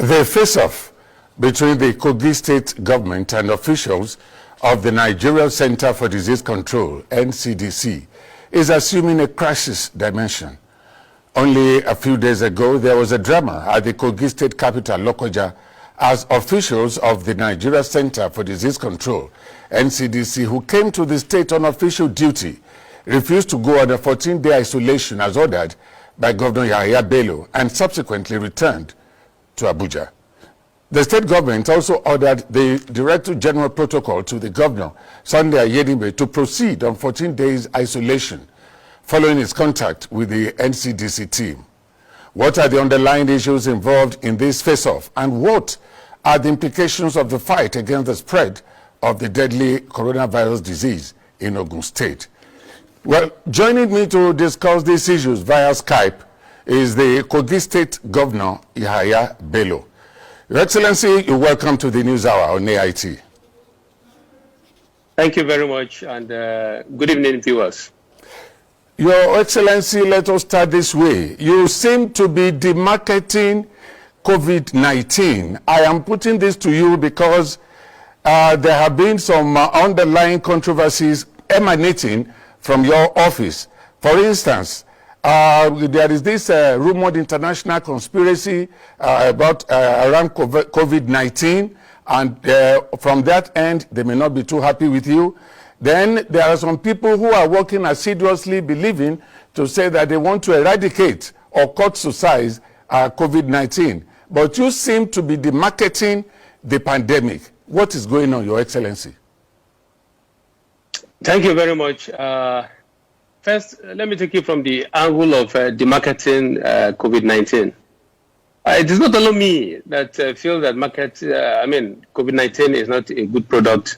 The face-off between the Kogi state government and officials of the Nigeria Center for Disease Control, Ncdc, is assuming a crisis dimension. Only a few days ago, there was a drama at the Kogi state capital, Lokoja, as officials of the Nigeria Center for Disease Control, Ncdc, who came to the state on official duty, refused to go on a 14-day isolation as ordered by Governor Yahaya Bello and subsequently returned to Abuja. The state government also ordered the Director General Protocol to the governor, Sunday Ayedimbe, to proceed on 14 days isolation following his contact with the Ncdc team. What are the underlying issues involved in this face-off, and what are the implications of the fight against the spread of the deadly coronavirus disease in Ogun State? Well, joining me to discuss these issues via Skype is the Kogi State Governor, Yahaya Bello. Your Excellency, you're welcome to the News Hour on AIT. Thank you very much, and good evening, viewers. Your Excellency, let us start this way. You seem to be demarketing COVID-19. I am putting this to you because there have been some underlying controversies emanating from your office. For instance, there is this rumored international conspiracy about around COVID-19, and from that end, they may not be too happy with you. Then there are some people who are working assiduously, believing to say that they want to eradicate or cut to size COVID-19. But you seem to be demarketing the pandemic. What is going on, Your Excellency? Thank you very much. First, let me take you from the angle of demarketing COVID-19. It is not only me that feel that COVID-19 is not a good product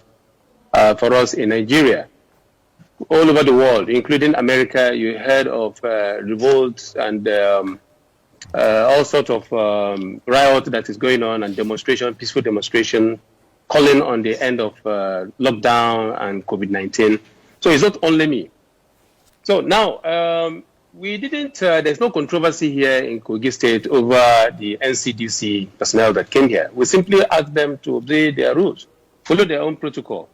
for us in Nigeria. All over the world, including America, you heard of revolts and all sorts of riot that is going on, and demonstration, peaceful demonstration, calling on the end of lockdown and COVID-19. So it's not only me. So now, we didn't, there's no controversy here in Kogi State over the Ncdc personnel that came here. We simply asked them to obey their rules, follow their own protocol.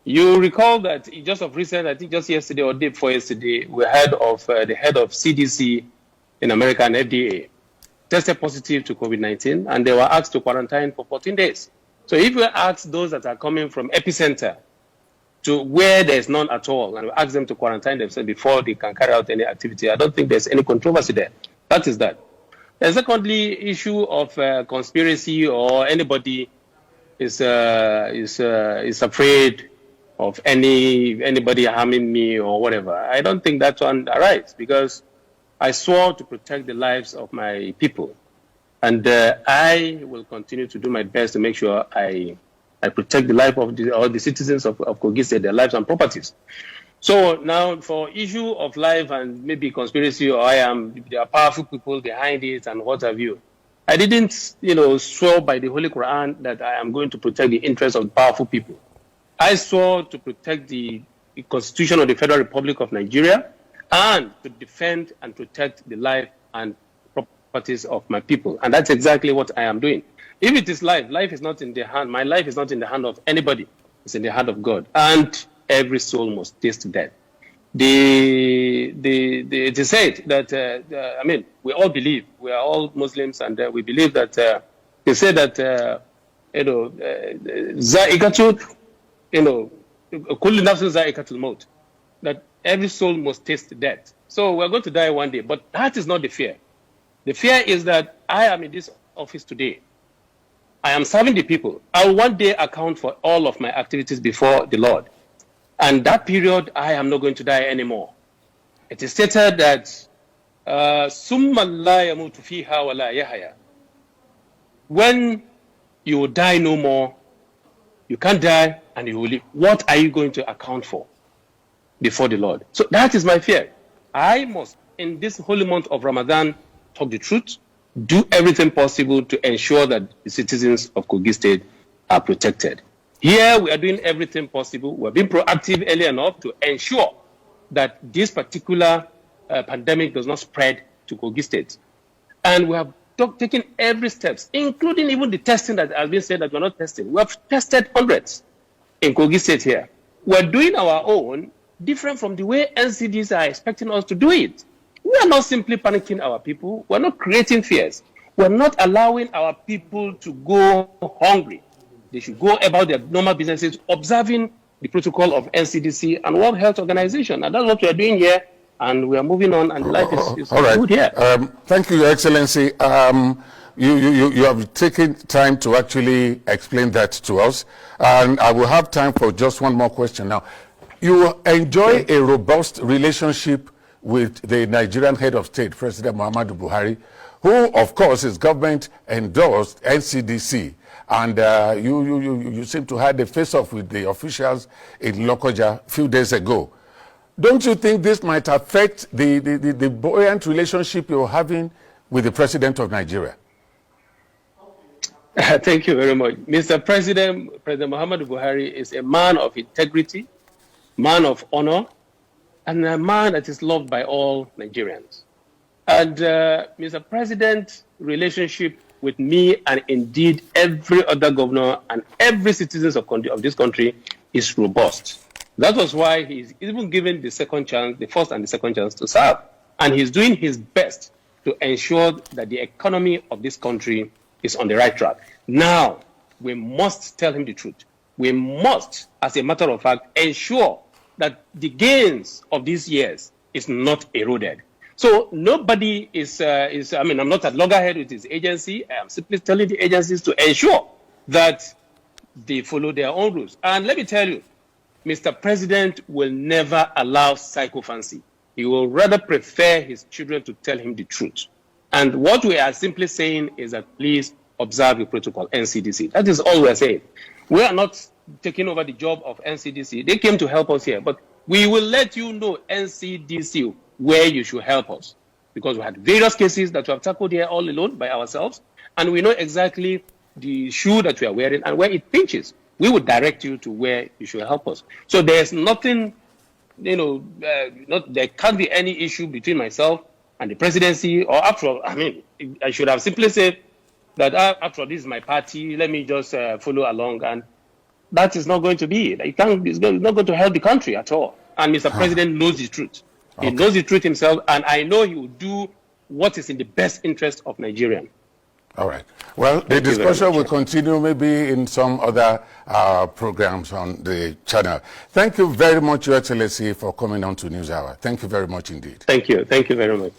You recall that just of recent, I think just yesterday or day before yesterday, we heard of the head of CDC in America and FDA tested positive to COVID-19, and they were asked to quarantine for 14 days. So if we ask those that are coming from epicenter to where there's none at all, and we ask them to quarantine themselves before they can carry out any activity, I don't think there's any controversy there. That is that. And secondly, issue of conspiracy, or anybody is afraid of anybody harming me or whatever. I don't think that one arises, because I swore to protect the lives of my people, and I will continue to do my best to make sure I protect the life of all the citizens of Kogi State, their lives and properties. So now, for issue of life and maybe conspiracy, or there are powerful people behind it and what have you, I didn't, swear by the Holy Quran that I am going to protect the interests of powerful people. I swore to protect the Constitution of the Federal Republic of Nigeria, and to defend and protect the life and properties of my people. And that's exactly what I am doing. If it is life is not in the hand, my life is not in the hand of anybody. It's in the hand of God. And every soul must taste death. It is said that, we all believe, we are all Muslims, and we believe that, they say that, that every soul must taste death. So we're going to die one day, but that is not the fear. The fear is that I am in this office today. I am serving the people. I will one day account for all of my activities before the Lord. And that period, I am not going to die anymore. It is stated that when you will die no more, you can't die and you will live. What are you going to account for before the Lord? So that is my fear. I must, in this holy month of Ramadan, talk the truth, do everything possible to ensure that the citizens of Kogi State are protected. Here, we are doing everything possible. We're being proactive early enough to ensure that this particular pandemic does not spread to Kogi State. And we have taken every steps, including even the testing that has been said that we're not testing. We have tested hundreds in Kogi State here. We're doing our own, different from the way NCDs are expecting us to do it. We are not simply panicking our people. We're not creating fears. We're not allowing our people to go hungry. They should go about their normal businesses, observing the protocol of NCDC and World Health Organization. And that's what we're doing here. And we are moving on, and life is good here. Thank you, Your Excellency. You have taken time to actually explain that to us. And I will have time for just one more question now. You enjoy a robust relationship with the Nigerian head of state, President Muhammadu Buhari, who, of course, his government endorsed NCDC. And you seem to have a face-off with the officials in Lokoja a few days ago. Don't you think this might affect the buoyant relationship you're having with the President of Nigeria? Thank you very much. Mr. President Muhammadu Buhari is a man of integrity, man of honor, and a man that is loved by all Nigerians. And Mr. President's relationship with me and indeed every other governor and every citizen of this country is robust. That was why he's even given the second chance, the first and the second chance to serve. And he's doing his best to ensure that the economy of this country is on the right track. Now, we must tell him the truth. We must, as a matter of fact, ensure that the gains of these years is not eroded. So nobody I'm not at loggerhead with his agency. I'm simply telling the agencies to ensure that they follow their own rules. And let me tell you, Mr. President will never allow sycophancy. He will rather prefer his children to tell him the truth. And what we are simply saying is that please observe the protocol, NCDC. That is all we're saying. We are not taking over the job of NCDC. They came to help us here, but we will let you know, NCDC, where you should help us. Because we had various cases that we have tackled here all alone by ourselves, and we know exactly the shoe that we are wearing and where it pinches. We would direct you to where you should help us. So there's nothing, there can't be any issue between myself and the presidency, or after all, I should have simply said that after all, this is my party, let me just follow along, and that is not going to be. It's not going to help the country at all. And Mr. President knows the truth. He knows the truth himself, and I know he will do what is in the best interest of Nigerians. All right. Well, the discussion will continue maybe in some other programs on the channel. Thank you very much, Your Excellency, for coming on to NewsHour. Thank you very much indeed. Thank you. Thank you very much.